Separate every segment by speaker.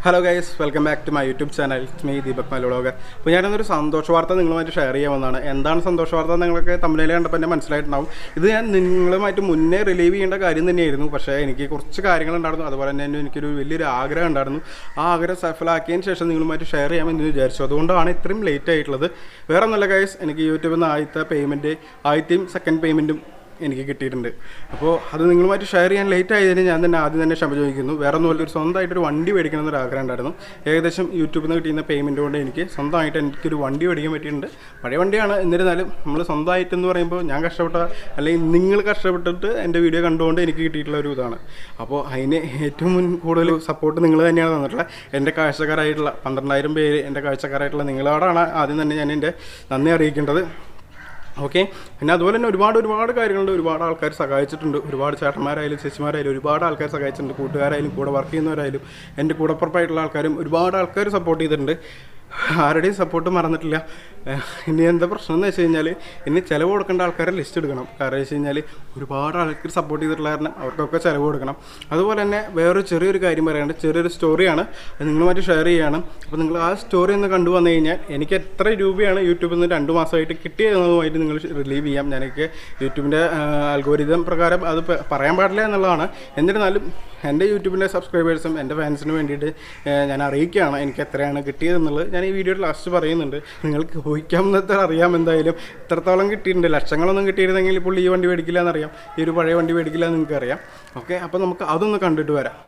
Speaker 1: Hello guys, welcome back to my YouTube channel. It's me Deepak Mallu. അപ്പോൾ ഞാനൊരു സന്തോഷ വാർത്ത നിങ്ങളുമായിട്ട് ഷെയർ ചെയ്യാവുന്നതാണ്. എന്താണ് സന്തോഷ വാർത്ത നിങ്ങൾക്ക് തമിഴിൽ കണ്ടപ്പോൾ തന്നെ മനസ്സിലായിട്ടുണ്ടാവും. ഇത് ഞാൻ നിങ്ങളുമായിട്ട് മുന്നേ റിലീവ് ചെയ്യേണ്ട കാര്യം തന്നെയായിരുന്നു. പക്ഷേ എനിക്ക് കുറച്ച് കാര്യങ്ങളുണ്ടായിരുന്നു. അതുപോലെ തന്നെ എനിക്കൊരു വലിയൊരു ആഗ്രഹം ഉണ്ടായിരുന്നു. ആ ആഗ്രഹം സഫലമാക്കിയതിന് ശേഷം നിങ്ങളുമായിട്ട് ഷെയർ ചെയ്യാമെന്ന് വിചാരിച്ചു. അതുകൊണ്ടാണ് ഇത്രയും ലേറ്റ് ആയിട്ടുള്ളത്. വേറെ ഒന്നുമില്ല ഗൈസ്, എനിക്ക് യൂട്യൂബിൽ നിന്ന് ആദ്യത്തെയും സെക്കൻഡ് പേയ്മെൻറ്റും എനിക്ക് കിട്ടിയിട്ടുണ്ട്. അപ്പോൾ അത് നിങ്ങളുമായിട്ട് ഷെയർ ചെയ്യാൻ ലേറ്റ് ആയതിന് ഞാൻ തന്നെ ആദ്യം തന്നെ ക്ഷമ ചോദിക്കുന്നു. വേറെ ഒന്നുമില്ല, ഒരു സ്വന്തമായിട്ടൊരു വണ്ടി മേടിക്കണം എന്നൊരു ആഗ്രഹം ഉണ്ടായിരുന്നു. ഏകദേശം യൂട്യൂബിൽ നിന്ന് കിട്ടിയിരുന്ന പേയ്മെൻറ്റ് കൊണ്ട് എനിക്ക് സ്വന്തമായിട്ട് എനിക്കൊരു വണ്ടി മേടിക്കാൻ പറ്റിയിട്ടുണ്ട്. പഴയ വണ്ടിയാണ്, എന്നിരുന്നാലും നമ്മൾ സ്വന്തമായിട്ടെന്ന് പറയുമ്പോൾ ഞാൻ അല്ലെങ്കിൽ നിങ്ങൾ കഷ്ടപ്പെട്ടിട്ട് എൻ്റെ വീഡിയോ കണ്ടുകൊണ്ട് എനിക്ക് കിട്ടിയിട്ടുള്ള ഒരു ഇതാണ്. അപ്പോൾ അതിന് ഏറ്റവും കൂടുതൽ സപ്പോർട്ട് നിങ്ങൾ തന്നെയാണ് തന്നിട്ടുള്ളത്. എൻ്റെ കാഴ്ചക്കാരായിട്ടുള്ള 12,000 പേര് എൻ്റെ കാഴ്ചക്കാരായിട്ടുള്ള നിങ്ങളോടാണ് ആദ്യം തന്നെ ഞാൻ എൻ്റെ നന്ദി അറിയിക്കേണ്ടത്. ഓക്കെ, പിന്നെ അതുപോലെ തന്നെ ഒരുപാട് കാര്യങ്ങളുണ്ട്. ഒരുപാട് ആൾക്കാർ സഹായിച്ചിട്ടുണ്ട്. ഒരുപാട് ചേട്ടന്മാരായാലും ചേച്ചിമാരായാലും ഒരുപാട് ആൾക്കാർ സഹായിച്ചിട്ടുണ്ട്. കൂട്ടുകാരായാലും കൂടെ വർക്ക് ചെയ്യുന്നവരായാലും എൻ്റെ കൂടപ്പുറപ്പായിട്ടുള്ള ആൾക്കാരും ഒരുപാട് ആൾക്കാർ സപ്പോർട്ട് ചെയ്തിട്ടുണ്ട്. ആരുടെയും സപ്പോർട്ട് മറന്നിട്ടില്ല. ഇനി എന്താ പ്രശ്നം എന്ന് വെച്ച് കഴിഞ്ഞാൽ ഇനി ചിലവ് കൊടുക്കേണ്ട ആൾക്കാരെ ലിസ്റ്റ് എടുക്കണം. കാരണം വെച്ച് കഴിഞ്ഞാൽ ഒരുപാട് ആൾക്കാർ സപ്പോർട്ട് ചെയ്തിട്ടുള്ള കാരണം അവർക്കൊക്കെ ചിലവ് കൊടുക്കണം. അതുപോലെ തന്നെ വേറൊരു ചെറിയൊരു കാര്യം പറയാനുണ്ട്. ചെറിയൊരു സ്റ്റോറിയാണ്, അത് നിങ്ങളുമായിട്ട് ഷെയർ ചെയ്യണം. അപ്പോൾ നിങ്ങൾ ആ സ്റ്റോറി ഒന്ന് കണ്ടു വന്നു കഴിഞ്ഞാൽ എനിക്ക് എത്ര രൂപയാണ് യൂട്യൂബിൽ നിന്ന് 2 മാസമായിട്ട് കിട്ടിയതെന്നതുമായിട്ട് നിങ്ങൾ റിലീവ് ചെയ്യാം. ഞാനൊക്കെ യൂട്യൂബിൻ്റെ അൽഗോരിതം പ്രകാരം അത് പറയാൻ പാടില്ല എന്നുള്ളതാണ്. എന്നിരുന്നാലും എൻ്റെ യൂട്യൂബിൻ്റെ സബ്സ്ക്രൈബേഴ്സും എൻ്റെ ഫാൻസിന് വേണ്ടിയിട്ട് ഞാൻ അറിയിക്കുകയാണ് എനിക്ക് എത്രയാണ് കിട്ടിയതെന്നുള്ളത്. ഞാൻ ഈ വീഡിയോയിൽ ലാസ്റ്റ് പറയുന്നുണ്ട്. നിങ്ങൾക്ക് ഊഹിക്കാവുന്നത്ര അറിയാം. എന്തായാലും ഇത്രത്തോളം കിട്ടിയിട്ടുണ്ട്. ലക്ഷങ്ങളൊന്നും കിട്ടിയിരുന്നെങ്കിൽ ഇപ്പോൾ ഈ വണ്ടി മേടിക്കില്ല എന്നറിയാം, ഈ ഒരു പഴയ വണ്ടി മേടിക്കില്ല എന്ന് നിങ്ങൾക്ക് അറിയാം. ഓക്കെ, അപ്പോൾ നമുക്ക് അതൊന്ന് കണ്ടിട്ട് വരാം.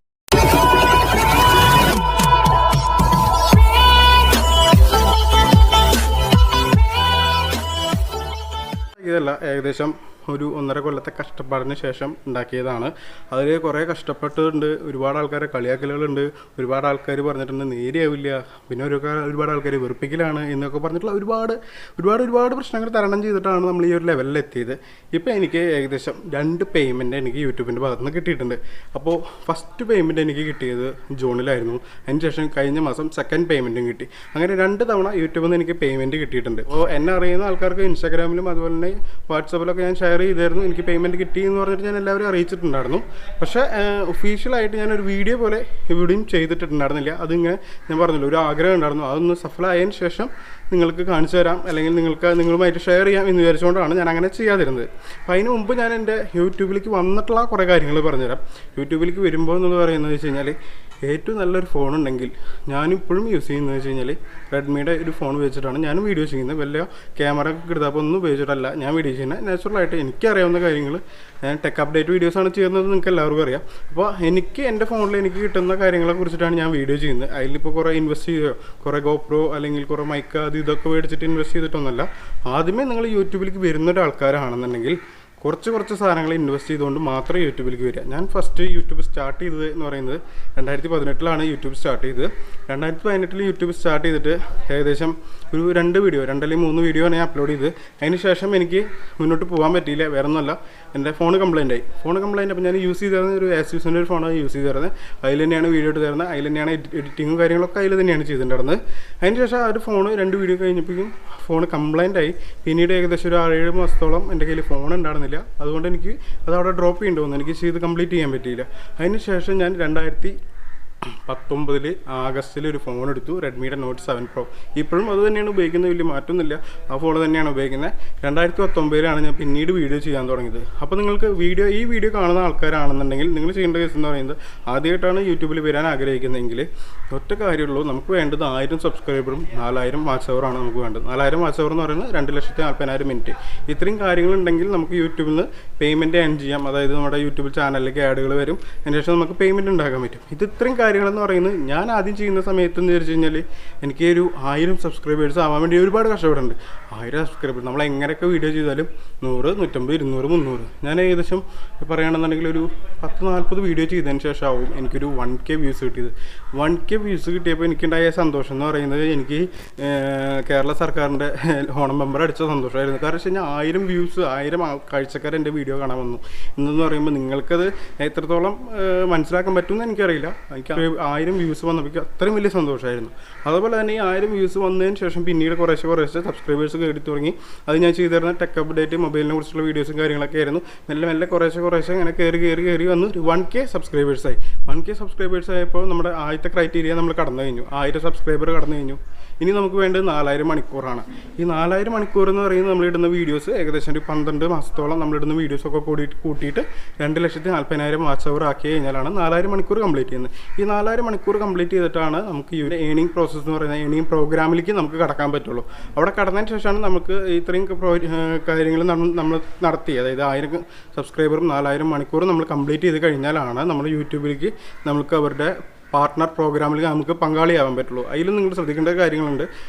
Speaker 1: ഇതല്ല, ഏകദേശം ഒരു 1.5 കൊല്ലത്തെ കഷ്ടപ്പാടിന് ശേഷം ഉണ്ടാക്കിയതാണ്. അതിൽ കുറേ കഷ്ടപ്പെട്ടിട്ടുണ്ട്. ഒരുപാട് ആൾക്കാരെ കളിയാക്കലുകളുണ്ട്. ഒരുപാട് ആൾക്കാർ പറഞ്ഞിട്ടുണ്ട് നേരെയാവില്ല, പിന്നെ ഒരുപാട് ആൾക്കാർ വെറുപ്പിക്കലാണ് എന്നൊക്കെ പറഞ്ഞിട്ടുള്ള ഒരുപാട് പ്രശ്നങ്ങൾ തരണം ചെയ്തിട്ടാണ് നമ്മൾ ഈ ഒരു ലെവലിൽ എത്തിയത്. ഇപ്പോൾ എനിക്ക് ഏകദേശം 2 പേയ്മെൻറ്റ് എനിക്ക് യൂട്യൂബിൻ്റെ ഭാഗത്ത് നിന്ന് കിട്ടിയിട്ടുണ്ട്. അപ്പോൾ ഫസ്റ്റ് പേയ്മെൻറ്റ് എനിക്ക് കിട്ടിയത് ജൂണിലായിരുന്നു. അതിന് ശേഷം കഴിഞ്ഞ മാസം സെക്കൻഡ് പേയ്മെൻറ്റും കിട്ടി. അങ്ങനെ 2 തവണ യൂട്യൂബിൽ നിന്ന് എനിക്ക് പേയ്മെൻറ്റ് കിട്ടിയിട്ടുണ്ട്. അപ്പോൾ എന്നെ അറിയുന്ന ആൾക്കാർക്ക് ഇൻസ്റ്റാഗ്രാമിലും അതുപോലെ തന്നെ വാട്സാപ്പിലൊക്കെ ഞാൻ ഷെയർ ചെയ്തായിരുന്നു. എനിക്ക് പേയ്മെൻറ്റ് കിട്ടി എന്ന് പറഞ്ഞിട്ട് ഞാൻ എല്ലാവരും അറിയിച്ചിട്ടുണ്ടായിരുന്നു. പക്ഷേ ഒഫീഷ്യലായിട്ട് ഞാനൊരു വീഡിയോ പോലെ ഇവിടെയും ചെയ്തിട്ടുണ്ടായിരുന്നില്ല. അതിങ്ങനെ ഞാൻ പറഞ്ഞില്ല, ഒരു ആഗ്രഹം ഉണ്ടായിരുന്നു. അതൊന്ന് സഫലമായതിന് ശേഷം നിങ്ങൾക്ക് കാണിച്ചു തരാം, അല്ലെങ്കിൽ നിങ്ങളുമായിട്ട് ഷെയർ ചെയ്യാം എന്ന് വിചാരിച്ചുകൊണ്ടാണ് ഞാൻ അങ്ങനെ ചെയ്യാതിരുന്നത്. അപ്പോൾ അതിന് മുമ്പ് ഞാൻ എൻ്റെ യൂട്യൂബിലേക്ക് വന്നിട്ടുള്ള കുറേ കാര്യങ്ങൾ പറഞ്ഞുതരാം. യൂട്യൂബിലേക്ക് വരുമ്പോൾ എന്ന് പറയുന്നത് വെച്ച് കഴിഞ്ഞാൽ ഏറ്റവും നല്ലൊരു ഫോണുണ്ടെങ്കിൽ ഞാനിപ്പോഴും യൂസ് ചെയ്യുന്നത് വെച്ച് കഴിഞ്ഞാൽ റെഡ്മിയുടെ ഒരു ഫോൺ ഉപയോഗിച്ചിട്ടാണ് ഞാൻ വീഡിയോ ചെയ്യുന്നത്. വലിയ ക്യാമറ കിടത്താപ്പോൾ ഒന്നും ഉപയോഗിച്ചിട്ടല്ല ഞാൻ വീഡിയോ ചെയ്യുന്നത്. നാച്ചുറലായിട്ട് എനിക്കറിയാവുന്ന കാര്യങ്ങൾ, ഞാൻ ടെക് അപ്ഡേറ്റ് വീഡിയോസാണ് ചെയ്യുന്നത്, നിങ്ങൾക്ക് എല്ലാവർക്കും അറിയാം. അപ്പോൾ എനിക്ക് എൻ്റെ ഫോണിൽ എനിക്ക് കിട്ടുന്ന കാര്യങ്ങളെ കുറിച്ചിട്ടാണ് ഞാൻ വീഡിയോ ചെയ്യുന്നത്. അതിലിപ്പോൾ കുറേ ഇൻവെസ്റ്റ് ചെയ്യുകയോ കുറേ ഗോപ്രോ അല്ലെങ്കിൽ കുറേ മൈക്ക് അത് ഇതൊക്കെ മേടിച്ചിട്ട് ഇൻവെസ്റ്റ് ചെയ്തിട്ടൊന്നുമല്ല. ആദ്യമേ നിങ്ങൾ യൂട്യൂബിലേക്ക് വരുന്ന ഒരാൾക്കാരാണെന്നുണ്ടെങ്കിൽ കുറച്ച് സാധനങ്ങൾ ഇൻവെസ്റ്റ് ചെയ്തുകൊണ്ട് മാത്രമേ യൂട്യൂബിലേക്ക് വരിക. ഞാൻ ഫസ്റ്റ് യൂട്യൂബ് സ്റ്റാർട്ട് ചെയ്തത് എന്ന് പറയുന്നത് 2018 യൂട്യൂബ് സ്റ്റാർട്ട് ചെയ്തത്. 2018 യൂട്യൂബ് സ്റ്റാർട്ട് ചെയ്തിട്ട് ഏകദേശം ഒരു 2 അല്ലെങ്കിൽ 3 വീഡിയോ ആണ് ഞാൻ അപ്ലോഡ് ചെയ്തത്. അതിന് ശേഷം എനിക്ക് മുന്നോട്ട് പോകാൻ പറ്റിയില്ല. വേറെ ഒന്നുമല്ല, എൻ്റെ ഫോൺ കംപ്ലൈൻ്റ് ആയി. അപ്പോൾ ഞാൻ യൂസ് ചെയ്തിരുന്നത് ഒരു ആസ്യൂസിൻ്റെ ഒരു ഫോണാണ് യൂസ് ചെയ്തിരുന്നത്. അതിൽ തന്നെയാണ് വീഡിയോ ഇട്ട് തരുന്നത്, അതിൽ തന്നെയാണ് എഡിറ്റിങ്ങും കാര്യങ്ങളൊക്കെ അതിൽ തന്നെയാണ് ചെയ്തിട്ടുണ്ടായിരുന്നത്. അതിന് ശേഷം ആ ഒരു ഫോൺ 2 വീഡിയോ കഴിഞ്ഞപ്പോഴേക്കും ഫോൺ കംപ്ലൈൻ്റ് ആയി. പിന്നീട് ഏകദേശം ഒരു 6-7 മാസത്തോളം എൻ്റെ കയ്യിൽ ഫോൺ ഉണ്ടായിരുന്നില്ല. അതുകൊണ്ട് എനിക്ക് അതവിടെ ഡ്രോപ്പ് ചെയ്യേണ്ടി വന്നു. എനിക്ക് ചെയ്ത് കംപ്ലീറ്റ് ചെയ്യാൻ പറ്റിയില്ല. അതിന് ശേഷം ഞാൻ 2019 ആഗസ്റ്റിൽ ഒരു ഫോൺ എടുത്തു, റെഡ്മിയുടെ Note 7 Pro. ഇപ്പോഴും അത് തന്നെയാണ് ഉപയോഗിക്കുന്നത്, വലിയ മാറ്റമൊന്നുമില്ല. ആ ഫോൺ തന്നെയാണ് ഉപയോഗിക്കുന്നത്. 2019 ഞാൻ പിന്നീട് വീഡിയോ ചെയ്യാൻ തുടങ്ങിയത്. അപ്പോൾ നിങ്ങൾക്ക് ഈ വീഡിയോ കാണുന്ന ആൾക്കാരാണെന്നുണ്ടെങ്കിൽ നിങ്ങൾ ചെയ്യേണ്ട കേസ് എന്ന് പറയുന്നത്, ആദ്യമായിട്ടാണ് യൂട്യൂബിൽ വരാൻ ആഗ്രഹിക്കുന്നതെങ്കിൽ ഒറ്റ കാര്യമുള്ളൂ, നമുക്ക് വേണ്ടത് 1000 സബ്സ്ക്രൈബറും 4000 വാച്ച് അവറാണ് നമുക്ക് വേണ്ടത്. 4000 വാച്ച് അവർ എന്ന് പറയുന്നത് 2,40,000 മിനിറ്റ്. ഇത്രയും കാര്യങ്ങളുണ്ടെങ്കിൽ നമുക്ക് യൂട്യൂബിൽ നിന്ന് പേയ്മെൻറ്റ് ഏൺ ചെയ്യാം. അതായത് നമ്മുടെ യൂട്യൂബ് ചാനലിലേക്ക് ആഡുകൾ വരും. അതിന് ശേഷം നമുക്ക് പേയ്മെൻറ്റ് ഉണ്ടാക്കാൻ പറ്റും. ഇത്രയും കാര്യങ്ങളെന്ന് പറയുന്നത് ഞാൻ ആദ്യം ചെയ്യുന്ന സമയത്ത് എന്ന് വെച്ച് കഴിഞ്ഞാൽ എനിക്ക് ഒരു 1000 സബ്സ്ക്രൈബേഴ്സ് ആവാൻ വേണ്ടി ഒരുപാട് കഷ്ടപ്പെടുന്നുണ്ട്. 1000 സബ്സ്ക്രൈബേഴ്സ് നമ്മൾ എങ്ങനെയൊക്കെ വീഡിയോ ചെയ്താലും 100, 150, 200, 300. ഞാൻ ഏകദേശം പറയുകയാണെന്നുണ്ടെങ്കിൽ ഒരു 10-40 വീഡിയോ ചെയ്തതിന് ശേഷം ആവും എനിക്കൊരു 1K വ്യൂസ് കിട്ടിയത്. 1K വ്യൂസ് കിട്ടിയപ്പോൾ എനിക്കുണ്ടായ സന്തോഷം എന്ന് പറയുന്നത് എനിക്ക് കേരള സർക്കാരിൻ്റെ ഓണം മെമ്പർ അടിച്ച സന്തോഷമായിരുന്നു. കാരണം വെച്ച് കഴിഞ്ഞാൽ 1000 വ്യൂസ്, 1000 കാഴ്ചക്കാർ എൻ്റെ വീഡിയോ കാണാൻ വന്നു. ഇന്നെന്ന് പറയുമ്പോൾ നിങ്ങൾക്കത് എത്രത്തോളം മനസ്സിലാക്കാൻ പറ്റുമെന്ന് എനിക്കറിയില്ല. എനിക്ക് 1000 വ്യൂസ് വന്നപ്പോൾ അത്രയും വലിയ സന്തോഷമായിരുന്നു. അതുപോലെ തന്നെ ഈ 1000 വ്യൂസ് വന്നതിന് ശേഷം പിന്നീട് കുറേശ്ശെ സബ്സ്ക്രൈബേഴ്സ് കയറി തുടങ്ങി. അത് ഞാൻ ചെയ്തു തരുന്ന ടെക് അപ്ഡേറ്റ് മൊബൈലിനെ കുറിച്ചുള്ള വീഡിയോസും കാര്യങ്ങളൊക്കെ ആയിരുന്നു. മെല്ലെ കുറേശ്ശെ ഇങ്ങനെ കയറി വന്ന് 1K സബ്സ്ക്രൈബേഴ്സായി. 1K സബ്സ്ക്രൈബേഴ്സ് ആയപ്പോൾ നമ്മുടെ ആദ്യത്തെ ക്രൈറ്റീരിയ നമ്മൾ കടന്നു കഴിഞ്ഞു. 1000 സബ്സ്ക്രൈബർ കടന്നു കഴിഞ്ഞു. ഇനി നമുക്ക് വേണ്ടത് 4000 മണിക്കൂറാണ്. ഈ 4000 മണിക്കൂർ എന്ന് പറയുന്നത് നമ്മളിടുന്ന വീഡിയോസ് ഏകദേശം ഒരു 12 മാസത്തോളം നമ്മളിടുന്ന വീഡിയോസൊക്കെ കൂട്ടിയിട്ട് 2,40,000 വാച്ച് അവർ ആക്കി കഴിഞ്ഞാലാണ് 4000 മണിക്കൂർ കംപ്ലീറ്റ് ചെയ്യുന്നത്. ഈ 4000 മണിക്കൂർ കംപ്ലീറ്റ് ചെയ്തിട്ടാണ് നമുക്ക് ഈ ഏണിംഗ് പ്രോസസ്സ് എന്ന് പറയുന്ന ഏണിംഗ് പ്രോഗ്രാമിലേക്ക് നമുക്ക് കടക്കാൻ പറ്റുള്ളൂ. അവിടെ കടന്നതിന് ശേഷമാണ് നമുക്ക് ഇത്രയും കാര്യങ്ങൾ നമ്മൾ നടത്തി, അതായത് 1000 സബ്സ്ക്രൈബറും 4000 മണിക്കൂറും നമ്മൾ കംപ്ലീറ്റ് ചെയ്ത് കഴിഞ്ഞാലാണ് നമ്മൾ യൂട്യൂബിലേക്ക് നമുക്ക് അവരുടെ പാർട്ട്ണർ പ്രോഗ്രാമിൽ നമുക്ക് പങ്കാളിയാവാൻ പറ്റുള്ളൂ. അതിലും നിങ്ങൾ ശ്രദ്ധിക്കേണ്ട കാര്യങ്ങളുണ്ട്.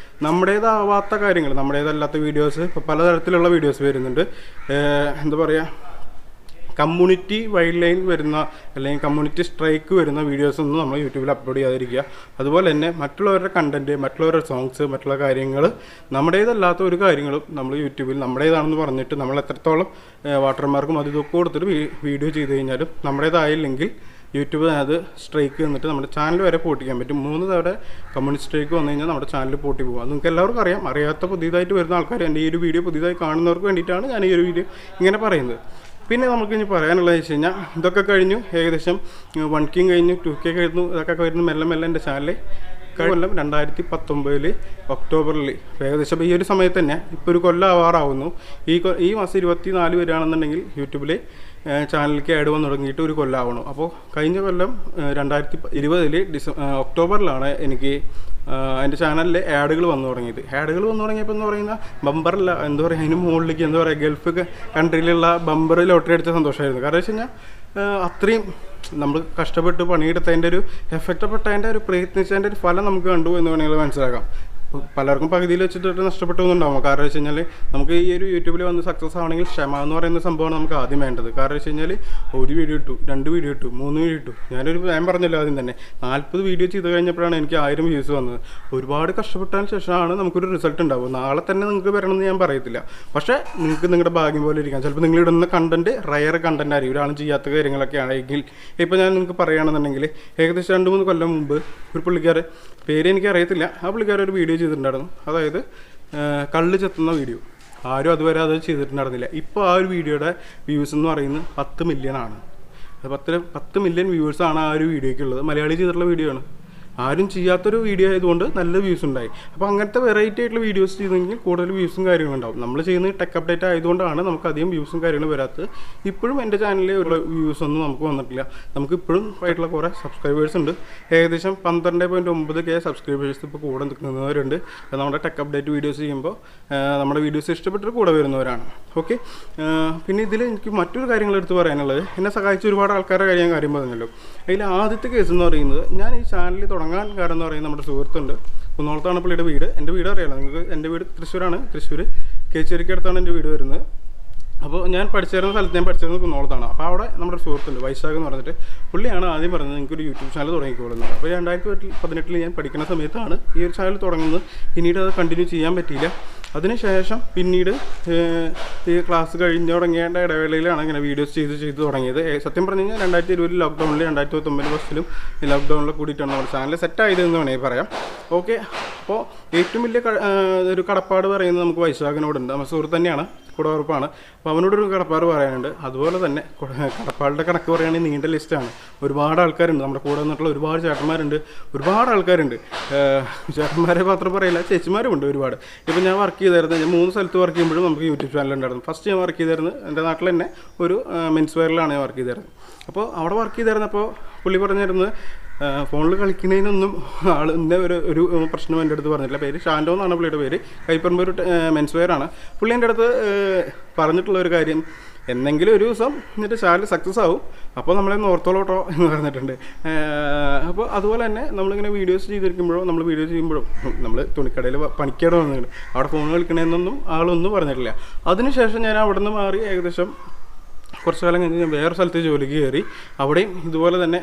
Speaker 1: നമ്മുടേതാവാത്ത കാര്യങ്ങൾ, നമ്മുടേതല്ലാത്ത വീഡിയോസ്, ഇപ്പോൾ പലതരത്തിലുള്ള വീഡിയോസ് വരുന്നുണ്ട്. എന്താ പറയുക, കമ്മ്യൂണിറ്റി വൈൽഡ് ലൈൻ വരുന്ന അല്ലെങ്കിൽ കമ്മ്യൂണിറ്റി സ്ട്രൈക്ക് വരുന്ന വീഡിയോസൊന്നും നമ്മൾ യൂട്യൂബിൽ അപ്ലോഡ് ചെയ്യാതിരിക്കുക. അതുപോലെ തന്നെ മറ്റുള്ളവരുടെ കണ്ടൻറ്റ്, മറ്റുള്ളവരുടെ സോങ്സ്, മറ്റുള്ള കാര്യങ്ങൾ, നമ്മുടേതല്ലാത്ത ഒരു കാര്യങ്ങളും നമ്മൾ യൂട്യൂബിൽ നമ്മുടേതാണെന്ന് പറഞ്ഞിട്ട് നമ്മൾ എത്രത്തോളം വാട്ടർമാർക്കും അത് ഇതൊക്കെ കൊടുത്തിട്ട് വീഡിയോ ചെയ്ത് കഴിഞ്ഞാലും നമ്മുടേതായില്ലെങ്കിൽ യൂട്യൂബ് അത് സ്ട്രൈക്ക് വന്നിട്ട് നമ്മുടെ ചാനൽ വരെ പൂട്ടിക്കാൻ പറ്റും. 3 തവണ കമ്മ്യൂണിസ്റ്റ് സ്ട്രൈക്ക് വന്നു കഴിഞ്ഞാൽ നമ്മുടെ ചാനൽ പൂട്ടി പോകും. അത് നിങ്ങൾക്ക് എല്ലാവർക്കും അറിയാം. അറിയാത്ത പുതിയതായിട്ട് വരുന്ന ആൾക്കാർ, എൻ്റെ ഈ ഒരു വീഡിയോ പുതിയതായി കാണുന്നവർക്ക് വേണ്ടിയിട്ടാണ് ഞാൻ ഈ ഒരു വീഡിയോ ഇങ്ങനെ പറയുന്നത്. പിന്നെ നമുക്ക് ഇനി പറയാനുള്ളത് വെച്ച് കഴിഞ്ഞാൽ ഇതൊക്കെ കഴിഞ്ഞു. ഏകദേശം 1K കഴിഞ്ഞു, 2K കഴിഞ്ഞു. ഇതൊക്കെ കഴിഞ്ഞു മെല്ലെ എൻ്റെ ചാനൽ കൊല്ലം 2019 ഒക്ടോബറിൽ ഏകദേശം ഈ ഒരു സമയത്ത് തന്നെ ഇപ്പോൾ ഒരു കൊല്ലം ആവാറാവുന്നു. ഈ മാസം 24 വരികയാണെന്നുണ്ടെങ്കിൽ യൂട്യൂബിൽ ചാനലിലേക്ക് ആഡ് വന്ന് തുടങ്ങിയിട്ട് ഒരു കൊല്ലം ആവണം. അപ്പോൾ കഴിഞ്ഞ കൊല്ലം 2020 ഒക്ടോബറിലാണ് എനിക്ക് എൻ്റെ ചാനലിൽ ആഡുകൾ വന്നു തുടങ്ങിയത്. ആഡുകൾ വന്നു തുടങ്ങിയപ്പോൾ എന്ന് പറയുന്ന ബമ്പറല്ല, എന്താ പറയുക, അതിന് മുകളിലേക്ക് എന്താ പറയുക, ഗൾഫ് കൺട്രിയിലുള്ള ബമ്പർ ലോട്ടറി അടിച്ച സന്തോഷമായിരുന്നു. കാരണം വെച്ച് കഴിഞ്ഞാൽ അത്രയും നമ്മൾ കഷ്ടപ്പെട്ട് പണിയെടുത്തതിൻ്റെ ഒരു എഫക്റ്റപ്പെട്ടതിൻ്റെ ഒരു പ്രയത്നിച്ചതിൻ്റെ ഒരു ഫലം നമുക്ക് കണ്ടു എന്ന് വേണമെങ്കിൽ മനസ്സിലാക്കാം. പലർക്കും പകുതിയിൽ വെച്ചിട്ട് നഷ്ടപ്പെട്ടൊന്നുണ്ടാവും. കാരണം വെച്ച് കഴിഞ്ഞാൽ നമുക്ക് ഈ ഒരു യൂട്യൂബിൽ വന്ന് സക്സസ് ആവണമെങ്കിൽ ക്ഷമ എന്ന് പറയുന്ന സംഭവമാണ് നമുക്ക് ആദ്യം വേണ്ടത്. കാരണം വെച്ച് കഴിഞ്ഞാൽ 1 വീഡിയോ ഇട്ടു, 2 വീഡിയോ ഇട്ടു, 3 വീഡിയോ ഇട്ടു. ഞാൻ പറഞ്ഞല്ലോ ആദ്യം തന്നെ 40 വീഡിയോ ചെയ്ത് കഴിഞ്ഞപ്പോഴാണ് എനിക്ക് 1000 വ്യൂസ് വന്നത്. ഒരുപാട് കഷ്ടപ്പെട്ടതിന് ശേഷമാണ് നമുക്കൊരു റിസൾട്ട് ഉണ്ടാവും. നാളെ തന്നെ നിങ്ങൾക്ക് വരണമെന്ന് ഞാൻ പറയത്തില്ല. പക്ഷേ നിങ്ങൾക്ക് നിങ്ങളുടെ ഭാഗ്യം പോലെ ഇരിക്കാം. ചിലപ്പോൾ നിങ്ങളിടുന്ന കണ്ടൻറ്റ് റയർ കണ്ടൻറ്റ് ആയിരിക്കും, ഒരാളും ചെയ്യാത്ത കാര്യങ്ങളൊക്കെ ആണെങ്കിൽ. ഇപ്പോൾ ഞാൻ നിങ്ങൾക്ക് പറയുകയാണെന്നുണ്ടെങ്കിൽ ഏകദേശം 2-3 കൊല്ലം മുമ്പ് ഒരു പുള്ളിക്കാരൻ, പേര് എനിക്ക് അറിയത്തില്ല, ആ പുള്ളിക്കാരൻ ഒരു വീഡിയോ ചെയ്തിട്ടുണ്ടായിരുന്നു. അതായത് കള്ള് ചെത്തുന്ന വീഡിയോ. ആരും അതുവരെ അത് ചെയ്തിട്ടുണ്ടായിരുന്നില്ല. ഇപ്പോൾ ആ ഒരു വീഡിയോയുടെ വ്യൂസ് എന്ന് പറയുന്നത് 10 മില്യൺ ആണ്. 10 മില്യൺ വ്യൂവേഴ്സാണ് ആ ഒരു വീഡിയോയ്ക്കുള്ളത്. മലയാളി ചെയ്തിട്ടുള്ള വീഡിയോ ആണ്. ആരും ചെയ്യാത്തൊരു വീഡിയോ ആയതുകൊണ്ട് നല്ല വ്യൂസ് ഉണ്ടായി. അപ്പോൾ അങ്ങനത്തെ വെറൈറ്റി ആയിട്ടുള്ള വീഡിയോസ് ചെയ്തെങ്കിൽ കൂടുതൽ വ്യൂസും കാര്യങ്ങളും ഉണ്ടാവും. നമ്മൾ ചെയ്യുന്നത് ടെക് അപ്ഡേറ്റ് ആയതുകൊണ്ടാണ് നമുക്ക് അധികം വ്യൂസും കാര്യങ്ങളും വരാത്തത്. ഇപ്പോഴും എൻ്റെ ചാനലിൽ ഉള്ള വ്യൂസ് ഒന്നും നമുക്ക് വന്നിട്ടില്ല. നമുക്ക് ഇപ്പോഴും ആയിട്ടുള്ള കുറേ സബ്സ്ക്രൈബേഴ്സ് ഉണ്ട്. ഏകദേശം 12.9K സബ്സ്ക്രൈബേഴ്സ് ഇപ്പോൾ കൂടെ നിൽക്കുന്നവരുണ്ട്. നമ്മുടെ ടെക് അപ്ഡേറ്റ് വീഡിയോസ് ചെയ്യുമ്പോൾ നമ്മുടെ വീഡിയോസ് ഇഷ്ടപ്പെട്ടിട്ട് കൂടെ വരുന്നവരാണ്. ഓക്കെ, പിന്നെ ഇതിൽ എനിക്ക് മറ്റൊരു കാര്യങ്ങൾ എടുത്ത് പറയാനുള്ളത്, എന്നെ സഹായിച്ച ഒരുപാട് ആൾക്കാരുടെ കാര്യം പറഞ്ഞല്ലോ. അതിൽ ആദ്യത്തെ കേസ് എന്ന് പറയുന്നത്, ഞാൻ ഈ ചാനൽ തുടങ്ങാൻ കാരണം എന്ന് പറയുന്നത് നമ്മുടെ സുഹൃത്തുണ്ട്, കുന്നോളത്താണ് പുള്ളിയുടെ വീട്. എൻ്റെ വീട് അറിയാലോ നിങ്ങൾക്ക്. എൻ്റെ വീട് തൃശ്ശൂരാണ്. തൃശ്ശൂർ കേച്ചേരിക്കടുത്താണ് എൻ്റെ വീട് വരുന്നത്. അപ്പോൾ ഞാൻ പഠിച്ചിരുന്നത് കുന്നോളത്താണ്. അപ്പോൾ അവിടെ നമ്മുടെ സുഹൃത്തുണ്ട് വൈശാഖ് എന്ന് പറഞ്ഞിട്ട്. പുള്ളിയാണ് ആദ്യം പറഞ്ഞത് എനിക്കൊരു യൂട്യൂബ് ചാനൽ തുടങ്ങിക്കോളുന്നത്. അപ്പോൾ 2018 ഞാൻ പഠിക്കുന്ന സമയത്താണ് ഈ ഒരു ചാനൽ തുടങ്ങുന്നത്. പിന്നീട് അത് കണ്ടിന്യൂ ചെയ്യാൻ പറ്റിയില്ല. അതിനുശേഷം പിന്നീട് ഈ ക്ലാസ് കഴിഞ്ഞ് തുടങ്ങേണ്ട ഇടവേളയിലാണ് ഇങ്ങനെ വീഡിയോസ് ചെയ്ത് തുടങ്ങിയത്. സത്യം പറഞ്ഞു കഴിഞ്ഞാൽ 2020 ലോക്ക്ഡൗണിൽ 2019 ഫസ്റ്റിലും ലോക്ക്ഡൗണിൽ കൂടിയിട്ടാണ് നമ്മുടെ ചാനൽ സെറ്റായതെന്ന് വേണമെങ്കിൽ പറയാം. ഓക്കെ, അപ്പോൾ ഏറ്റവും വലിയ ഒരു കടപ്പാട് പറയുന്നത് നമുക്ക് വൈശാഖിനോടുണ്ട്. നമ്മുടെ സുഹൃത്ത് തന്നെയാണ്, കൂടെ ഉറപ്പാണ്. അപ്പോൾ അവനോടൊരു കടപ്പാട് പറയാനുണ്ട്. അതുപോലെ തന്നെ കടപ്പാടിൻ്റെ കണക്ക് പറയുകയാണെങ്കിൽ നീണ്ട ലിസ്റ്റാണ്. ഒരുപാട് ആൾക്കാരുണ്ട് നമ്മുടെ കൂടെ നിന്നിട്ടുള്ള, ഒരുപാട് ചേട്ടന്മാരുണ്ട്, ഒരുപാട് ആൾക്കാരുണ്ട്. ചേട്ടന്മാരെ മാത്രം പറയില്ല, ചേച്ചിമാരുമുണ്ട് ഒരുപാട്. ഇപ്പോൾ ഞാൻ വർക്ക് ചെയ്തായിരുന്നു, ഞാൻ 3 സ്ഥലത്ത് വർക്ക് ചെയ്യുമ്പോഴും നമുക്ക് യൂട്യൂബ് ചാനൽ ഉണ്ടായിരുന്നു. ഫസ്റ്റ് ഞാൻ വർക്ക് ചെയ്തായിരുന്നു എൻ്റെ നാട്ടിൽ തന്നെ ഒരു മെൻസ് വെയറിലാണ് ഞാൻ വർക്ക് ചെയ്തായിരുന്നത്. അപ്പോൾ അവിടെ വർക്ക് ചെയ്തായിരുന്നപ്പോൾ പുള്ളി പറഞ്ഞിരുന്നത്, ഫോണിൽ കളിക്കുന്നതിനൊന്നും ആളിൻ്റെ ഒരു പ്രശ്നം എൻ്റെ അടുത്ത് പറഞ്ഞിട്ടില്ല. പേര് ഷാൻഡോ എന്നാണ് പുള്ളിയുടെ പേര്. കൈപ്പറമ്പ് ഒരു മെൻസ് വെയർ ആണ്. പുള്ളി എൻ്റെ അടുത്ത് പറഞ്ഞിട്ടുള്ള ഒരു കാര്യം, എന്നെങ്കിലും ഒരു ദിവസം എന്നിട്ട് ചാനൽ സക്സസ് ആവും, അപ്പോൾ നമ്മളെ ഓർത്തോളോട്ടോ എന്ന് പറഞ്ഞിട്ടുണ്ട്. അപ്പോൾ അതുപോലെ തന്നെ നമ്മളിങ്ങനെ വീഡിയോസ് ചെയ്തിരിക്കുമ്പോഴോ നമ്മൾ വീഡിയോ ചെയ്യുമ്പോഴോ നമ്മൾ തുണിക്കടയിൽ പണിക്കേട് വന്നിട്ടുണ്ട്, അവിടെ ഫോൺ കളിക്കണമെന്നൊന്നും ആളൊന്നും പറഞ്ഞിട്ടില്ല. അതിനുശേഷം ഞാൻ അവിടെ നിന്ന് മാറി ഏകദേശം കുറച്ച് കാലം കഴിഞ്ഞ് ഞാൻ വേറെ സ്ഥലത്ത് ജോലിക്ക് കയറി. അവിടെയും ഇതുപോലെ തന്നെ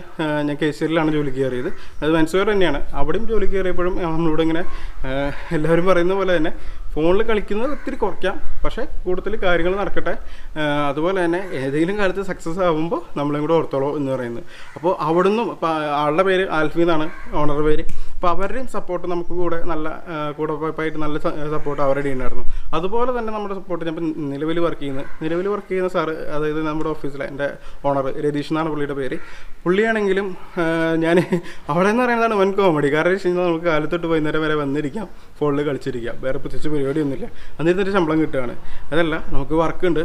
Speaker 1: ഞാൻ KCL-ലാണ് ജോലിക്ക് കയറിയത്. അത് മെൻസ്വെയർ തന്നെയാണ്. അവിടെയും ജോലിക്ക് കയറിയപ്പോഴും നമ്മളിവിടെ ഇങ്ങനെ എല്ലാവരും പറയുന്ന പോലെ തന്നെ ഫോണിൽ കളിക്കുന്നത് ഒത്തിരി കുറയ്ക്കാം, പക്ഷേ കൂടുതൽ കാര്യങ്ങൾ നടക്കട്ടെ. അതുപോലെ തന്നെ ഏതെങ്കിലും കാലത്ത് സക്സസ് ആകുമ്പോൾ നമ്മളെയും കൂടെ ഓർത്തോളൂ എന്ന് പറയുന്നത്. അപ്പോൾ അവിടുന്ന് ഇപ്പോൾ ആളുടെ പേര് ആൽഫി എന്നാണ്, ഓണറുടെ പേര്. അപ്പോൾ അവരുടെയും സപ്പോർട്ട് നമുക്ക് കൂടെ നല്ല കൂടപ്പായിട്ട് നല്ല സപ്പോർട്ട് അവരുടെ ഉണ്ടായിരുന്നു. അതുപോലെ തന്നെ നമ്മുടെ സപ്പോർട്ട് ഞാൻ ഇപ്പം നിലവിൽ വർക്ക് ചെയ്യുന്ന സാറ്, അതായത് നമ്മുടെ ഓഫീസിലെ എൻ്റെ ഓണർ രതീഷ് എന്നാണ് പുള്ളിയുടെ പേര്. പുള്ളിയാണെങ്കിലും ഞാൻ അവിടെ എന്ന് പറയുന്നതാണ് വൻ കോമഡി. കാരണം വെച്ച് കഴിഞ്ഞാൽ നമുക്ക് കാലത്തൊട്ട് വൈകുന്നേരം വരെ വന്നിരിക്കാം, ഫോണിൽ കളിച്ചിരിക്കാം, വേറെ പ്രത്യേകിച്ച് പരിപാടിയൊന്നുമില്ല. എന്നിട്ട് ശമ്പളം കിട്ടുകയാണ്. അതല്ല, നമുക്ക് വർക്കുണ്ട്,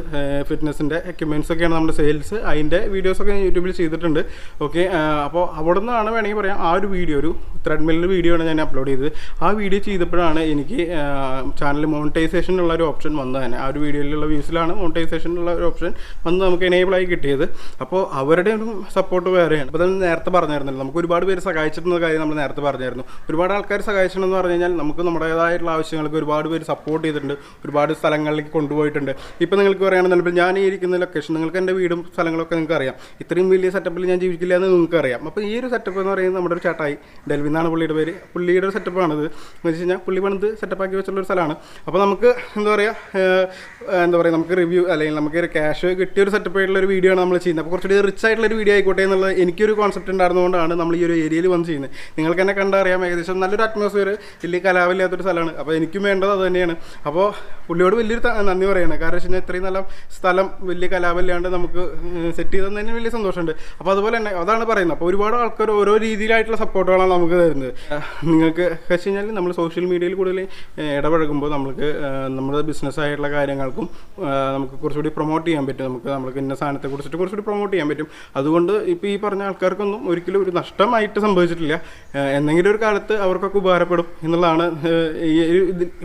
Speaker 1: ഫിറ്റ്നസിൻ്റെ എക്യുപ്മെൻറ്റ്സ് ഒക്കെയാണ് നമ്മുടെ സെയിൽസ്. അതിൻ്റെ വീഡിയോസൊക്കെ യൂട്യൂബിൽ ചെയ്തിട്ടുണ്ട്. ഓക്കെ, അപ്പോൾ അവിടെ നിന്നാണ് വേണമെങ്കിൽ പറയാം ആ ഒരു വീഡിയോ, ഒരു ത്രെഡ്മില്ലിൻ്റെ വീഡിയോ ആണ് ഞാൻ അപ്ലോഡ് ചെയ്തത്. ആ വീഡിയോ ചെയ്തപ്പോഴാണ് എനിക്ക് ചാനൽ മോണിറ്റൈസേഷനുള്ള ഒരു ഓപ്ഷൻ വന്നത് തന്നെ. ആ ഒരു വീഡിയോയിലുള്ള വ്യൂസിലാണ് മോണിറ്റൈസേഷനുള്ള ഒരു ഓപ്ഷൻ വന്ന് നമുക്ക് എനേബിളായി കിട്ടിയത്. അപ്പോൾ അവരുടെ ഒരു സപ്പോർട്ട് വേറെയാണ്. അപ്പോൾ തന്നെ നേരത്തെ പറഞ്ഞായിരുന്നല്ലോ, നമുക്ക് ഒരുപാട് പേര് സഹായിച്ചിട്ടുള്ള കാര്യം നമ്മൾ നേരത്തെ പറഞ്ഞായിരുന്നു. ഒരുപാട് ആൾക്കാർ സഹായിച്ചിട്ടുണ്ടെന്ന് പറഞ്ഞു കഴിഞ്ഞാൽ നമുക്ക് നമ്മുടേതായിട്ടുള്ള ആവശ്യങ്ങൾക്ക് ഒരുപാട് പേര് സപ്പോർട്ട് ചെയ്തിട്ടുണ്ട്, ഒരുപാട് സ്ഥലങ്ങളിലേക്ക് കൊണ്ടുപോയിട്ടുണ്ട്. ഇപ്പോൾ നിങ്ങൾക്ക് പറയുകയാണെന്നുണ്ടെങ്കിൽ ഞാൻ ഈ ഇരിക്കുന്ന ലൊക്കേഷൻ, നിങ്ങൾക്ക് എൻ്റെ വീടും സ്ഥലങ്ങളൊക്കെ നിങ്ങൾക്ക് അറിയാം. ഇത്രയും വലിയ സെറ്റപ്പിൽ ഞാൻ ജീവിക്കില്ല എന്ന് നിങ്ങൾക്ക് അറിയാം. അപ്പോൾ ഈ ഒരു സെറ്റപ്പ് എന്ന് പറയുന്നത് നമ്മുടെ ഒരു ചേട്ടായി, ഡെൽവി എന്നാണ് പുള്ളിയുടെ പേര്. പുള്ളിയുടെ ഒരു സെറ്റപ്പാണിത്. എന്ന് വെച്ച് കഴിഞ്ഞാൽ പുള്ളി പണിത് സെറ്റപ്പാക്കി വെച്ചുള്ളൊരു സ്ഥലമാണ്. അപ്പോൾ നമുക്ക് എന്താ പറയുക നമുക്ക് റിവ്യൂ അല്ലെങ്കിൽ നമുക്ക് ഒരു ക്യാഷ് കിട്ടിയൊരു സെറ്റപ്പായിട്ടുള്ള ഒരു വീഡിയോ ആണ് നമ്മൾ ചെയ്യുന്നത്. അപ്പോൾ കുറച്ചുകൂടി റിച്ച് ആയിട്ടുള്ളൊരു വീഡിയോ ആയിക്കോട്ടെ എന്നുള്ളത് എനിക്കൊരു കോൺസെപ്റ്റ് ഉണ്ടായിരുന്നതുകൊണ്ടാണ് നമ്മൾ ഈ ഒരു ഏരിയയിൽ വന്ന് ചെയ്യുന്നത്. നിങ്ങൾക്ക് എന്നെ കണ്ടറിയാം, ഏകദേശം നല്ലൊരു അറ്റ്മോസ്ഫിയർ, വലിയ കലാവില്ലാത്തൊരു സ്ഥലമാണ്. അപ്പോൾ എനിക്കും വേണ്ടത് അത് തന്നെയാണ്. അപ്പോൾ പുള്ളിയോട് വലിയൊരു നന്ദി പറയണം. കാരണം വെച്ച് കഴിഞ്ഞാൽ ഇത്രയും നല്ല സ്ഥലം വലിയ കലാവില്ലാണ്ട് നമുക്ക് സെറ്റ് ചെയ്തതിന് വലിയ സന്തോഷമുണ്ട്. അപ്പോൾ അതുപോലെ തന്നെ അതാണ് പറയുന്നത്. അപ്പോൾ ഒരുപാട് ആൾക്കാർ ഓരോ രീതിയിലായിട്ടുള്ള സപ്പോർട്ടുകളാണ് നമുക്ക് തരുന്നത്. നിങ്ങൾക്ക് വെച്ച് കഴിഞ്ഞാൽ നമ്മൾ സോഷ്യൽ മീഡിയയിൽ കൂടുതൽ ഇടപഴകുമ്പോൾ നമ്മുടെ ബിസിനസ്സായിട്ടുള്ള കാര്യങ്ങൾക്കും നമുക്ക് കുറച്ചുകൂടി പ്രൊമോട്ട് ചെയ്യാൻ പറ്റും. നമുക്ക് ഇന്ന സാധനത്തെ കുറിച്ചിട്ട് കുറച്ചുകൂടി പ്രൊമോട്ട് ചെയ്യാൻ പറ്റും. അതുകൊണ്ട് ഇപ്പോൾ ഈ പറഞ്ഞ ആൾക്കാർക്കൊന്നും ഒരിക്കലും ഒരു നഷ്ടമായിട്ട് സംഭവിച്ചിട്ടില്ല. എന്തെങ്കിലും ഒരു കാലത്ത് അവർക്കൊക്കെ ഉപകാരപ്പെടും എന്നുള്ളതാണ്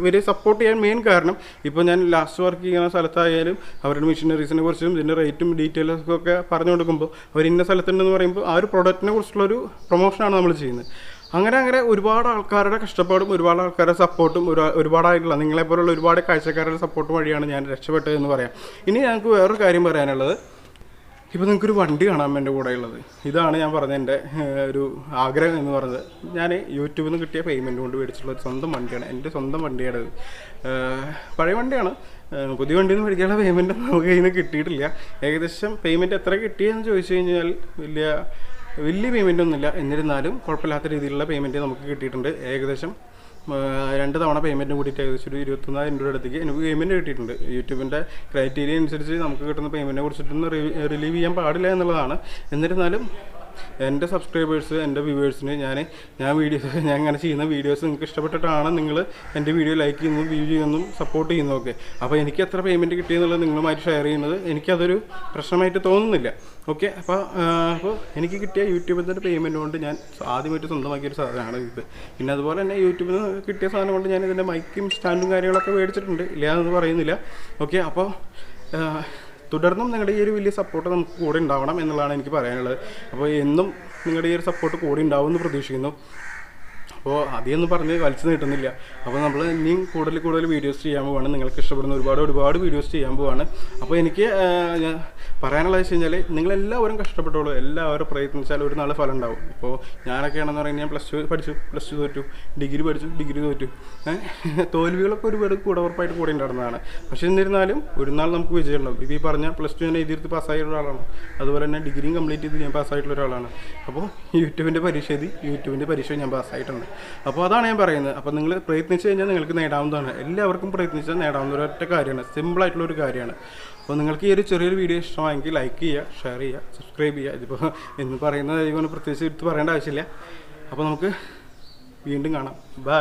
Speaker 1: ഇവരെ സപ്പോർട്ട് ചെയ്യാൻ മെയിൻ കാരണം. ഇപ്പോൾ ഞാൻ ലാസ്റ്റ് വർക്ക് ചെയ്യുന്ന സ്ഥലത്തായാലും അവരുടെ മെഷീനറീസിനെ കുറിച്ചും ഇതിൻ്റെ റേറ്റും ഡീറ്റെയിൽസൊക്കെ പറഞ്ഞു കൊടുക്കുമ്പോൾ അവർ ഇന്ന സ്ഥലത്തുണ്ടെന്ന് പറയുമ്പോൾ ആ ഒരു പ്രൊഡക്റ്റിനെ കുറിച്ചുള്ളൊരു പ്രൊമോഷനാണ് നമ്മൾ ചെയ്യുന്നത്. അങ്ങനെ ഒരുപാട് ആൾക്കാരുടെ കഷ്ടപ്പാടും ഒരുപാട് ആൾക്കാരുടെ സപ്പോർട്ടും ഒരുപാടായിട്ടുള്ള നിങ്ങളെപ്പോലുള്ള ഒരുപാട് കാഴ്ചക്കാരുടെ സപ്പോർട്ട് വഴിയാണ് ഞാൻ രക്ഷപ്പെട്ടത് എന്ന് പറയാം. ഇനി ഞങ്ങൾക്ക് വേറൊരു കാര്യം പറയാനുള്ളത്, ഇപ്പോൾ നിങ്ങൾക്കൊരു വണ്ടി കാണാൻ എൻ്റെ കൂടെ ഉള്ളത്, ഇതാണ് ഞാൻ പറഞ്ഞ എൻ്റെ ഒരു ആഗ്രഹം എന്ന് പറഞ്ഞത്. ഞാൻ യൂട്യൂബിൽ നിന്ന് കിട്ടിയ പേയ്മെൻറ്റ് കൊണ്ട് മേടിച്ചിട്ടുള്ള സ്വന്തം വണ്ടിയാണ്, എൻ്റെ സ്വന്തം വണ്ടിയാണത്. പഴയ വണ്ടിയാണ്, പുതിയ വണ്ടിയിൽ നിന്ന് മേടിക്കാനുള്ള പേയ്മെൻറ്റ് നമുക്ക് കയ്യിൽ നിന്ന് കിട്ടിയിട്ടില്ല. ഏകദേശം പേയ്മെൻറ്റ് എത്ര കിട്ടിയെന്ന് ചോദിച്ചു കഴിഞ്ഞാൽ വലിയ പേയ്മെൻ്റ് ഒന്നുമില്ല. എന്നിരുന്നാലും കുഴപ്പമില്ലാത്ത രീതിയിലുള്ള പേയ്മെൻറ്റ് നമുക്ക് കിട്ടിയിട്ടുണ്ട്. ഏകദേശം 2 തവണ പേയ്മെൻറ്റും കൂടിയിട്ട് ഏകദേശം ഒരു 21,000 രൂപയുടെ അടുത്തേക്ക് എനിക്ക് പേയ്മെൻറ്റ് കിട്ടിയിട്ടുണ്ട്. യൂട്യൂബിൻ്റെ ക്രൈറ്റീരിയ അനുസരിച്ച് നമുക്ക് കിട്ടുന്ന പേയ്മെൻറ്റിനെ കുറിച്ചിട്ടൊന്നും റിലീവ് ചെയ്യാൻ പാടില്ല എന്നുള്ളതാണ്. എന്നിരുന്നാലും എൻ്റെ സബ്സ്ക്രൈബേഴ്സ്, എൻ്റെ വ്യൂവേഴ്സിന് ഞാൻ അങ്ങനെ ചെയ്യുന്ന വീഡിയോസ് നിങ്ങൾക്ക് ഇഷ്ടപ്പെട്ടിട്ടാണ് നിങ്ങൾ എൻ്റെ വീഡിയോ ലൈക്ക് ചെയ്യുന്നതും വ്യൂ ചെയ്യുന്നതും സപ്പോർട്ട് ചെയ്യുന്നതൊക്കെ. അപ്പോൾ എനിക്ക് എത്ര പേയ്മെൻറ്റ് കിട്ടിയെന്നുള്ളത് നിങ്ങളുമായിട്ട് ഷെയർ ചെയ്യുന്നത് എനിക്കതൊരു പ്രശ്നമായിട്ട് തോന്നുന്നില്ല. ഓക്കെ, അപ്പോൾ എനിക്ക് കിട്ടിയ യൂട്യൂബിൽ നിന്ന് പേയ്മെൻറ്റ് കൊണ്ട് ഞാൻ ആദ്യമായിട്ട് സ്വന്തമാക്കിയൊരു സാധനമാണ് ഇത്. പിന്നെ അതുപോലെ തന്നെ യൂട്യൂബിൽ നിന്ന് കിട്ടിയ സാധനം കൊണ്ട് ഞാൻ ഇതിൻ്റെ മൈക്കും സ്റ്റാൻഡും കാര്യങ്ങളൊക്കെ മേടിച്ചിട്ടുണ്ട്, ഇല്ല എന്ന് പറയുന്നില്ല. ഓക്കെ, അപ്പോൾ തുടർന്നും നിങ്ങളുടെ ഈ ഒരു വലിയ സപ്പോർട്ട് നമുക്ക് കൂടെ ഉണ്ടാവണം എന്നുള്ളതാണ് എനിക്ക് പറയാനുള്ളത്. അപ്പോൾ എന്നും നിങ്ങളുടെ ഈ ഒരു സപ്പോർട്ട് കൂടെ ഉണ്ടാവുമെന്ന് പ്രതീക്ഷിക്കുന്നു. അപ്പോൾ അധികമൊന്നും പറഞ്ഞ് വലിച്ചു നീട്ടുന്നില്ല. അപ്പോൾ നമ്മൾ ഇനിയും കൂടുതൽ വീഡിയോസ് ചെയ്യാൻ പോവാണ്. നിങ്ങൾക്ക് ഇഷ്ടപ്പെടുന്ന ഒരുപാട് വീഡിയോസ് ചെയ്യാൻ പോവാണ്. അപ്പോൾ എനിക്ക് പറയാനുള്ളത് വെച്ച് കഴിഞ്ഞാൽ നിങ്ങളെല്ലാവരും കഷ്ടപ്പെട്ടോളൂ, എല്ലാവരും പ്രയത്നിച്ചാൽ ഒരു നാൾ ഫലം ഉണ്ടാവും. ഇപ്പോൾ ഞാനൊക്കെയാണെന്ന് പറയുന്നത് ഞാൻ പ്ലസ് ടു തോറ്റു, ഡിഗ്രി തോറ്റു. തോൽവികളൊക്കെ ഒരുപാട് ഉറപ്പായിട്ട് കൂടെ ഉണ്ടായിരുന്നതാണ്. പക്ഷേ എന്നിരുന്നാലും ഒരു നാൾ നമുക്ക് വിജയം ഉണ്ടാവും. ഇപ്പോൾ ഈ പറഞ്ഞ +2 ഞാൻ എഴുതിയെടുത്ത് പാസ്സായിട്ടുള്ള ഒരാളാണ്. അതുപോലെ തന്നെ ഡിഗ്രിയും കംപ്ലീറ്റ് ചെയ്ത് ഞാൻ പാസ്സായിട്ടുള്ള ഒരാളാണ്. അപ്പോൾ യൂട്യൂബിൻ്റെ പരീക്ഷ ഞാൻ പാസ്സായിട്ടുണ്ട്. അപ്പോൾ അതാണ് ഞാൻ പറയുന്നത്. അപ്പോൾ നിങ്ങൾ പ്രയത്നിച്ച് കഴിഞ്ഞാൽ നിങ്ങൾക്ക് നേടാവുന്നതാണ്. എല്ലാവർക്കും പ്രയത്നിച്ചാൽ നേടാവുന്ന ഒരൊറ്റ കാര്യമാണ്, സിമ്പിളായിട്ടുള്ളൊരു കാര്യമാണ്. അപ്പോൾ നിങ്ങൾക്ക് ഈ ഒരു ചെറിയൊരു വീഡിയോ ഇഷ്ടമായെങ്കിൽ ലൈക്ക് ചെയ്യുക, ഷെയർ ചെയ്യുക, സബ്സ്ക്രൈബ് ചെയ്യുക. ഇതിപ്പോൾ എന്ന് പറയുന്നത് പ്രത്യേകിച്ച് എടുത്ത് പറയേണ്ട ആവശ്യമില്ല. അപ്പോൾ നമുക്ക് വീണ്ടും കാണാം. ബൈ.